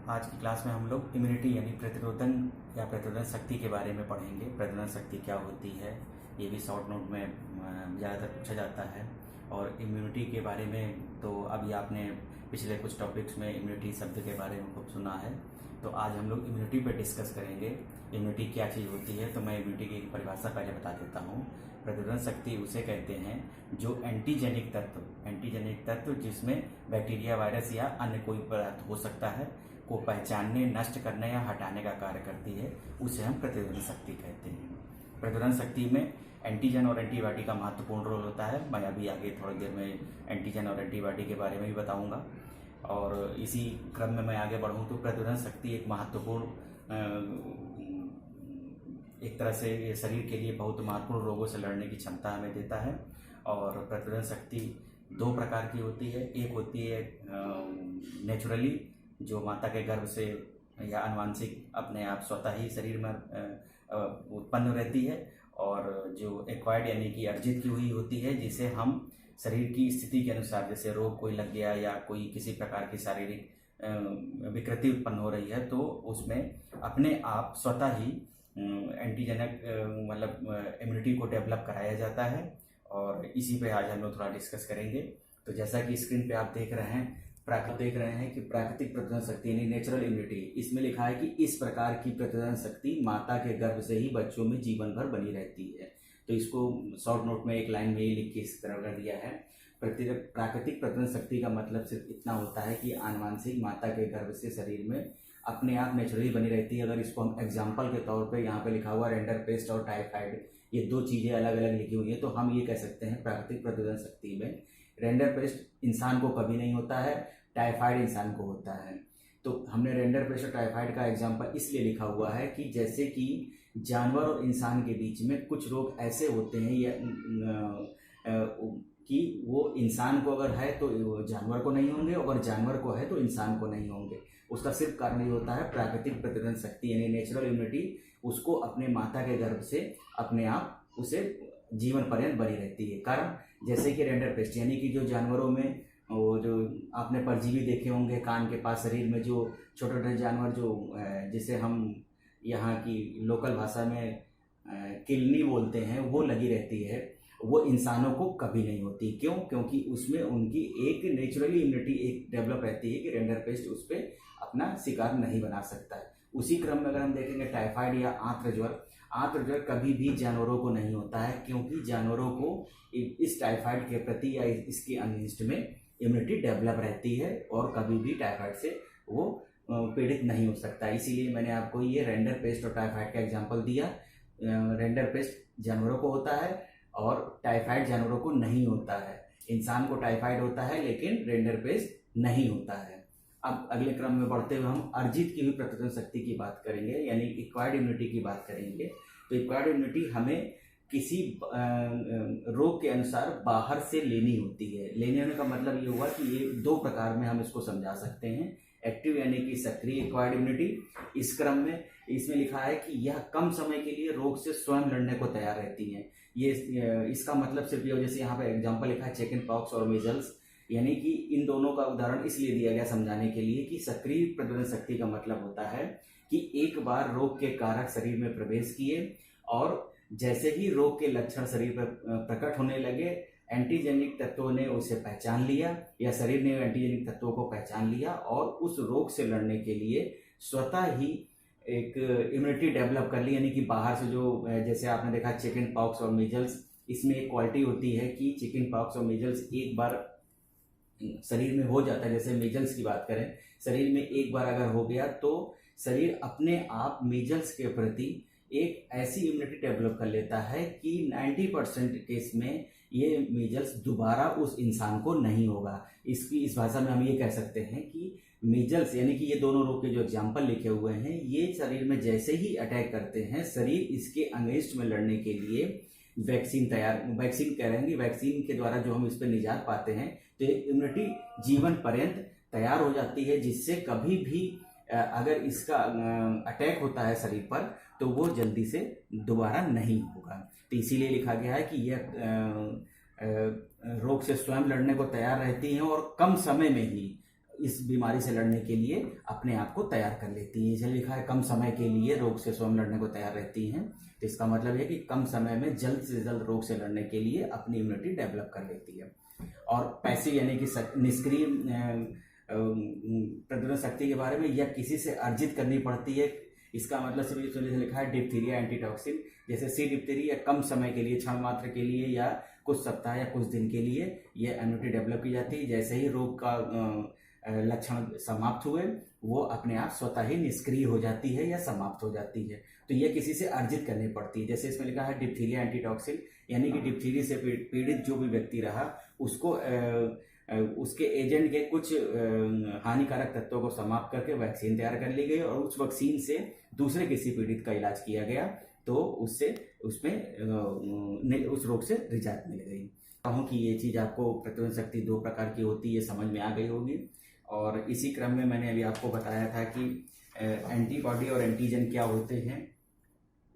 आज की क्लास में हम लोग इम्यूनिटी यानी प्रतिरोधन या प्रतिरोधन शक्ति के बारे में पढ़ेंगे। प्रतिरोधन शक्ति क्या होती है, ये भी शॉर्ट नोट में ज़्यादातर पूछा जाता है। और इम्यूनिटी के बारे में तो अभी आपने पिछले कुछ टॉपिक्स में इम्यूनिटी शब्द के बारे में खूब सुना है, तो आज हम लोग इम्यूनिटी पे डिस्कस करेंगे। इम्यूनिटी क्या चीज़ होती है, तो मैं इम्यूनिटी की परिभाषा पहले बता देता हूँ। प्रतिरोधन शक्ति उसे कहते हैं जो एंटीजेनिक तत्व जिसमें बैक्टीरिया, वायरस या अन्य कोई पदार्थ हो सकता है को पहचानने, नष्ट करने या हटाने का कार्य करती है, उसे हम प्रतिरोधन शक्ति कहते हैं। प्रतिरोधन शक्ति में एंटीजन और एंटीबॉडी का महत्वपूर्ण रोल होता है। मैं अभी आगे थोड़ी देर में एंटीजन और एंटीबॉडी के बारे में भी बताऊंगा। और इसी क्रम में मैं आगे बढ़ूं तो प्रतिरोधन शक्ति एक महत्वपूर्ण एक तरह से ये शरीर के लिए बहुत महत्वपूर्ण रोगों से लड़ने की क्षमता हमें देता है। और प्रतिरोधन शक्ति दो प्रकार की होती है। एक होती है नेचुरली, जो माता के गर्भ से या आनुवांशिक अपने आप स्वतः ही शरीर में उत्पन्न रहती है, और जो एक्वायर्ड यानी कि अर्जित की हुई होती है, जिसे हम शरीर की स्थिति के अनुसार, जैसे रोग कोई लग गया या कोई किसी प्रकार की शारीरिक विकृति उत्पन्न हो रही है, तो उसमें अपने आप स्वतः ही एंटीजेनिक मतलब इम्यूनिटी को डेवलप कराया जाता है। और इसी पे आज हम लोग थोड़ा डिस्कस करेंगे। तो जैसा कि स्क्रीन पे आप देख रहे हैं कि प्राकृतिक प्रतिरोधन शक्ति यानी नेचुरल इम्यूनिटी, इसमें लिखा है कि इस प्रकार की प्रतिरोधन शक्ति माता के गर्भ से ही बच्चों में जीवन भर बनी रहती है। तो इसको शॉर्ट नोट में एक लाइन में ही लिख के इस तरह कर दिया है। प्राकृतिक प्रतिरोधन शक्ति का मतलब सिर्फ इतना होता है कि आनुवांशिक माता के गर्भ से शरीर में अपने आप नेचुरली बनी रहती है। अगर इसको हम एग्जाम्पल के तौर पे यहाँ पे लिखा हुआ रेंडर पेस्ट और टाइफाइड, ये दो चीज़ें अलग अलग लिखी हुई है, तो हम ये कह सकते हैं प्राकृतिक प्रतिरोधन शक्ति में रेंडर पेस्ट इंसान को कभी नहीं होता है, टाइफाइड इंसान को होता है। तो हमने रेंडर पेस्ट और टाइफाइड का एग्जाम्पल इसलिए लिखा हुआ है कि जैसे कि जानवर और इंसान के बीच में कुछ रोग ऐसे होते हैं या कि वो इंसान को अगर है तो जानवर को नहीं होंगे, और जानवर को है तो इंसान को नहीं होंगे। उसका सिर्फ कारण ये होता है प्राकृतिक प्रतिरोधन शक्ति यानी नेचुरल इम्यूनिटी उसको अपने माता के गर्भ से अपने आप उसे जीवन पर्यंत बनी रहती है। कारण जैसे कि रेंडर पेस्ट यानी कि जो जानवरों में वो जो आपने परजीवी देखे होंगे कान के पास शरीर में, जो छोटे छोटे जानवर जो जिसे हम यहाँ की लोकल भाषा में किलनी बोलते हैं, वो लगी रहती है, वो इंसानों को कभी नहीं होती। क्यों? क्योंकि उसमें उनकी एक नेचुरली इम्यूनिटी एक डेवलप रहती है कि रेंडर पेस्ट उस पर अपना शिकार नहीं बना सकता है। उसी क्रम में अगर हम देखेंगे टाइफाइड या आंत्र ज्वर कभी भी जानवरों को नहीं होता है, क्योंकि जानवरों को इस टाइफाइड के प्रति या इसके अगेंस्ट में इम्यूनिटी डेवलप रहती है और कभी भी टाइफाइड से वो पीड़ित नहीं हो सकता। इसीलिए मैंने आपको ये रेंडर पेस्ट और टाइफाइड का एग्जाम्पल दिया। रेंडर पेस्ट जानवरों को होता है और टाइफाइड जानवरों को नहीं होता है। इंसान को टाइफाइड होता है लेकिन रेंडर पेस्ट नहीं होता है। अब अगले क्रम में बढ़ते हुए हम अर्जित की हुई प्रतिरोधन शक्ति की बात करेंगे, यानी एक्वायर्ड इम्यूनिटी की बात करेंगे। तो एक्वायर्ड इम्यूनिटी हमें किसी रोग के अनुसार बाहर से लेनी होती है। लेने होने का मतलब ये हुआ कि ये दो प्रकार में हम इसको समझा सकते हैं। एक्टिव यानी कि सक्रिय एक्वायर्ड इम्यूनिटी, इस क्रम में इसमें लिखा है कि यह कम समय के लिए रोग से स्वयं लड़ने को तैयार रहती है। ये इसका मतलब सिर्फ ये, जैसे यहाँ पे एग्जांपल लिखा है चिकन पॉक्स और मीजल्स, यानी कि इन दोनों का उदाहरण इसलिए दिया गया समझाने के लिए कि सक्रिय प्रतिरोधन शक्ति का मतलब होता है कि एक बार रोग के कारक शरीर में प्रवेश किए और जैसे ही रोग के लक्षण शरीर पर प्रकट होने लगे, एंटीजेनिक तत्वों ने उसे पहचान लिया या शरीर ने एंटीजेनिक तत्वों को पहचान लिया और उस रोग से लड़ने के लिए स्वतः ही एक इम्यूनिटी डेवलप कर ली। यानी कि बाहर से जो, जैसे आपने देखा चिकन पॉक्स और मीजल्स, इसमें एक क्वालिटी होती है कि चिकन पॉक्स और मीजल्स एक बार शरीर में हो जाता है। जैसे मीजल्स की बात करें, शरीर में एक बार अगर हो गया तो शरीर अपने आप मीजल्स के प्रति एक ऐसी इम्यूनिटी डेवलप कर लेता है कि 90% केस में ये मीजल्स दोबारा उस इंसान को नहीं होगा। इस भाषा में हम ये कह सकते हैं कि मीजल्स यानी कि ये दोनों रोग के जो एग्जाम्पल लिखे हुए हैं, ये शरीर में जैसे ही अटैक करते हैं, शरीर इसके अगेंस्ट में लड़ने के लिए वैक्सीन के द्वारा जो हम इस पर निजात पाते हैं, तो इम्यूनिटी जीवन पर्यंत तैयार हो जाती है, जिससे कभी भी अगर इसका अटैक होता है शरीर पर तो वो जल्दी से दोबारा नहीं होगा। तो इसीलिए लिखा गया है कि यह रोग से स्वयं लड़ने को तैयार रहती हैं और कम समय में ही इस बीमारी से लड़ने के लिए अपने आप को तैयार कर लेती है। इसलिए लिखा है कम समय के लिए रोग से स्वयं लड़ने को तैयार रहती हैं। तो इसका मतलब है कि कम समय में जल्द से जल्द रोग से लड़ने के लिए अपनी इम्यूनिटी डेवलप कर लेती है। और पैसिव यानी कि निष्क्रिय प्रतिरोधक शक्ति के बारे में, यह किसी से अर्जित करनी पड़ती है। इसका मतलब सिर्फ लिखा है डिप्थीरिया एंटीटॉक्सिन, जैसे सी डिप्थीरिया कम समय के लिए, क्षण मात्र के लिए या कुछ सप्ताह या कुछ दिन के लिए यह इम्यूनिटी डेवलप की जाती है। जैसे ही रोग का लक्षण समाप्त हुए वो अपने आप स्वतः ही निष्क्रिय हो जाती है या समाप्त हो जाती है। तो यह किसी से अर्जित करनी पड़ती है। जैसे इसमें लिखा है डिप्थीरिया एंटीटॉक्सिन, यानी कि डिप्थीरिया से पीड़ित जो भी व्यक्ति रहा उसको उसके एजेंट के कुछ हानिकारक तत्वों को समाप्त करके वैक्सीन तैयार कर ली गई और उस वैक्सीन से दूसरे किसी पीड़ित का इलाज किया गया, तो उससे उसमें उस रोग से निजात मिल गई। कहूँ कि ये चीज़ आपको प्रतिरोधक शक्ति 2 प्रकार की होती है, समझ में आ गई होगी। और इसी क्रम में मैंने अभी आपको बताया था कि एंटीबॉडी और एंटीजन क्या होते हैं।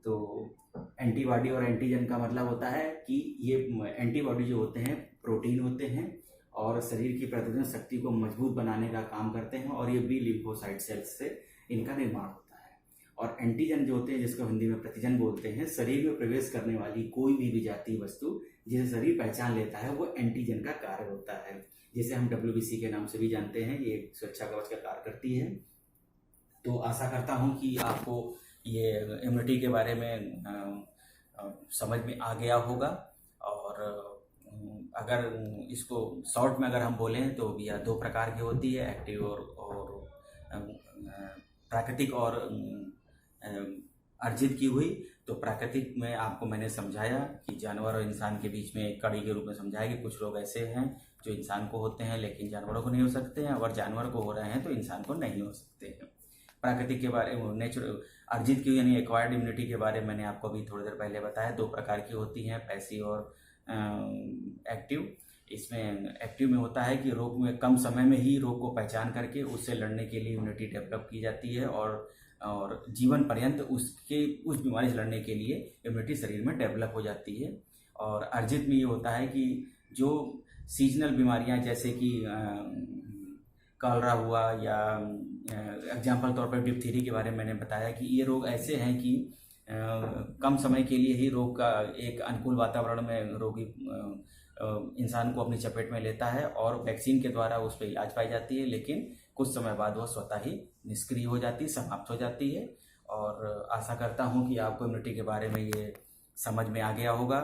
तो एंटीबॉडी और एंटीजन का मतलब होता है कि ये एंटीबॉडी जो होते हैं प्रोटीन होते हैं और शरीर की प्रतिरोधक शक्ति को मजबूत बनाने का काम करते हैं, और ये बी लिम्फोसाइट सेल्स से इनका निर्माण होता है। और एंटीजन जो होते हैं, जिसको हिंदी में प्रतिजन बोलते हैं, शरीर में प्रवेश करने वाली कोई भी विजातीय वस्तु जिसे शरीर पहचान लेता है वो एंटीजन का कार्य होता है, जिसे हम WBC के नाम से भी जानते हैं। ये सुरक्षा कवच का कार्य करती है। तो आशा करता हूँ कि आपको ये इम्यूनिटी के बारे में समझ में आ गया होगा। और अगर इसको शॉर्ट में अगर हम बोलें तो यह 2 प्रकार की होती है, एक्टिव और प्राकृतिक और अर्जित की हुई। तो प्राकृतिक में आपको मैंने समझाया कि जानवर और इंसान के बीच में एक कड़ी के रूप में समझाया कि कुछ रोग ऐसे हैं जो इंसान को होते हैं लेकिन जानवरों को नहीं हो सकते हैं, अगर जानवर को हो रहे हैं तो इंसान को नहीं हो सकते हैं। प्राकृतिक के बारे में नेचुरल अर्जित की यानी एक्वायर्ड इम्यूनिटी के बारे में मैंने आपको अभी थोड़ी देर पहले बताया। 2 प्रकार की होती हैं, पैसिव और एक्टिव। इसमें एक्टिव में होता है कि रोग में कम समय में ही रोग को पहचान करके उससे लड़ने के लिए इम्यूनिटी डेवलप की जाती है और जीवन पर्यंत उस बीमारी से लड़ने के लिए इम्यूनिटी शरीर में डेवलप हो जाती है। और अर्जित में ये होता है कि जो सीजनल बीमारियां जैसे कि कॉलरा हुआ या एग्जाम्पल तौर पर डिप्थीरिया के बारे में मैंने बताया कि ये रोग ऐसे हैं कि कम समय के लिए ही रोग का एक अनुकूल वातावरण में रोगी इंसान को अपनी चपेट में लेता है और वैक्सीन के द्वारा उस पर इलाज पाई जाती है, लेकिन कुछ समय बाद वह स्वतः ही निष्क्रिय हो जाती है, समाप्त हो जाती है। और आशा करता हूँ कि आपको इम्यूनिटी के बारे में ये समझ में आ गया होगा।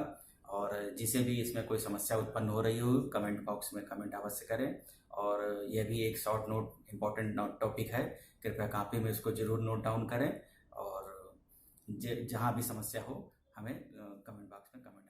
और जिसे भी इसमें कोई समस्या उत्पन्न हो रही हो कमेंट बॉक्स में कमेंट अवश्य करें। और यह भी एक शॉर्ट नोट इम्पॉर्टेंट टॉपिक है, कृपया कॉपी में इसको ज़रूर नोट डाउन करें। और जहाँ भी समस्या हो हमें कमेंट बॉक्स में कमेंट